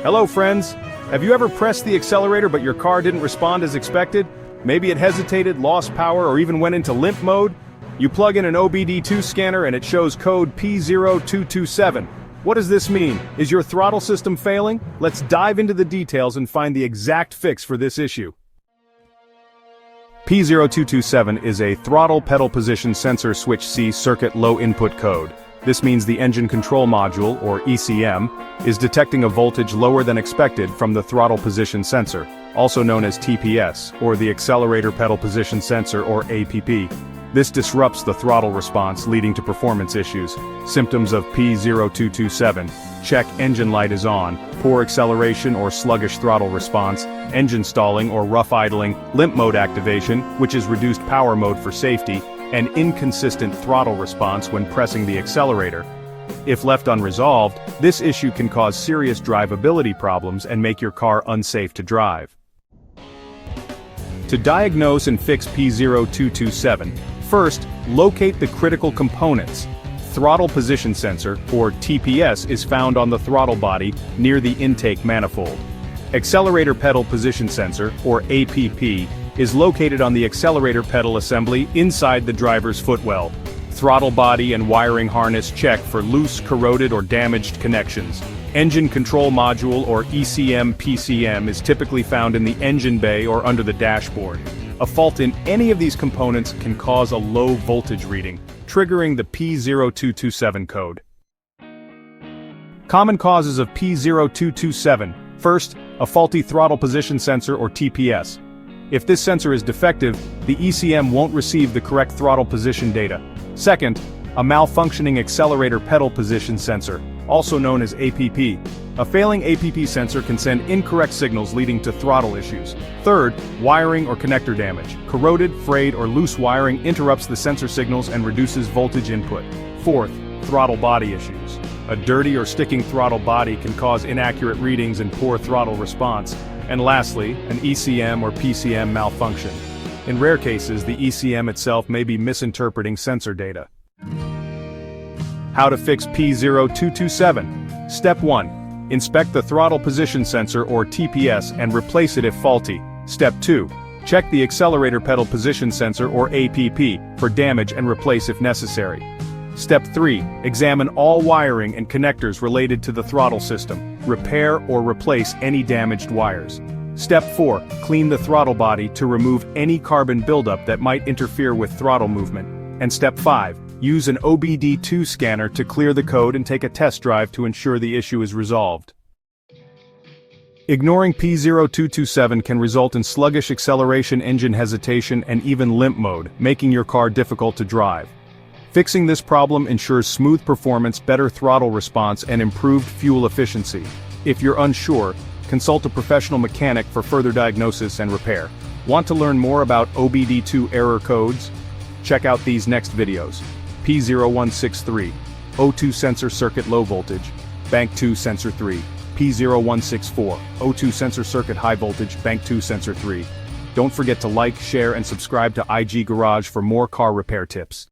Hello friends! Have you ever pressed the accelerator but your car didn't respond as expected? Maybe it hesitated, lost power, or even went into limp mode? You plug in an obd2 scanner and it shows code P0227. What does this mean? Is your throttle system failing? Let's dive into the details and find the exact fix for this issue. P0227 is a throttle pedal position sensor switch C circuit low input code. This means the engine control module, or ECM, is detecting a voltage lower than expected from the throttle position sensor, also known as TPS, or the accelerator pedal position sensor, or APP. This disrupts the throttle response, leading to performance issues. Symptoms of P0227: check engine light is on, poor acceleration or sluggish throttle response, engine stalling or rough idling, limp mode activation, which is reduced power mode for safety, and inconsistent throttle response when pressing the accelerator. If left unresolved, this issue can cause serious drivability problems and make your car unsafe to drive. To diagnose and fix P0227, first, locate the critical components. Throttle position sensor, or TPS, is found on the throttle body near the intake manifold. Accelerator pedal position sensor, or APP, is located on the accelerator pedal assembly inside the driver's footwell. Throttle body and wiring harness check for loose, corroded, or damaged connections. Engine control module, or ECM/PCM, is typically found in the engine bay or under the dashboard. A fault in any of these components can cause a low voltage reading, triggering the P0227 code. Common causes of P0227. First, a faulty throttle position sensor, or TPS. If this sensor is defective, the ECM won't receive the correct throttle position data. Second, a malfunctioning accelerator pedal position sensor, also known as APP. A failing APP sensor can send incorrect signals leading to throttle issues. Third, wiring or connector damage. Corroded, frayed, or loose wiring interrupts the sensor signals and reduces voltage input. Fourth, throttle body issues. A dirty or sticking throttle body can cause inaccurate readings and poor throttle response. And lastly, an ECM or PCM malfunction. In rare cases, the ECM itself may be misinterpreting sensor data. How to fix P0227. Step 1. Inspect the throttle position sensor, or TPS, and replace it if faulty. Step 2. Check the accelerator pedal position sensor, or APP, for damage and replace if necessary. Step 3. Examine all wiring and connectors related to the throttle system. Repair or replace any damaged wires. Step 4. Clean the throttle body to remove any carbon buildup that might interfere with throttle movement. And Step 5. Use an obd2 scanner to clear the code and take a test drive to ensure the issue is resolved. Ignoring P0227 can result in sluggish acceleration, engine hesitation, and even limp mode, making your car difficult to drive. Fixing this problem ensures smooth performance, better throttle response, and improved fuel efficiency. If you're unsure, consult a professional mechanic for further diagnosis and repair. Want to learn more about obd2 error codes? Check out these next videos. P0163, O2 sensor circuit low voltage, bank 2 sensor 3. P0164, O2 sensor circuit high voltage, bank 2 sensor 3. Don't forget to like, share, and subscribe to IG Garage for more car repair tips.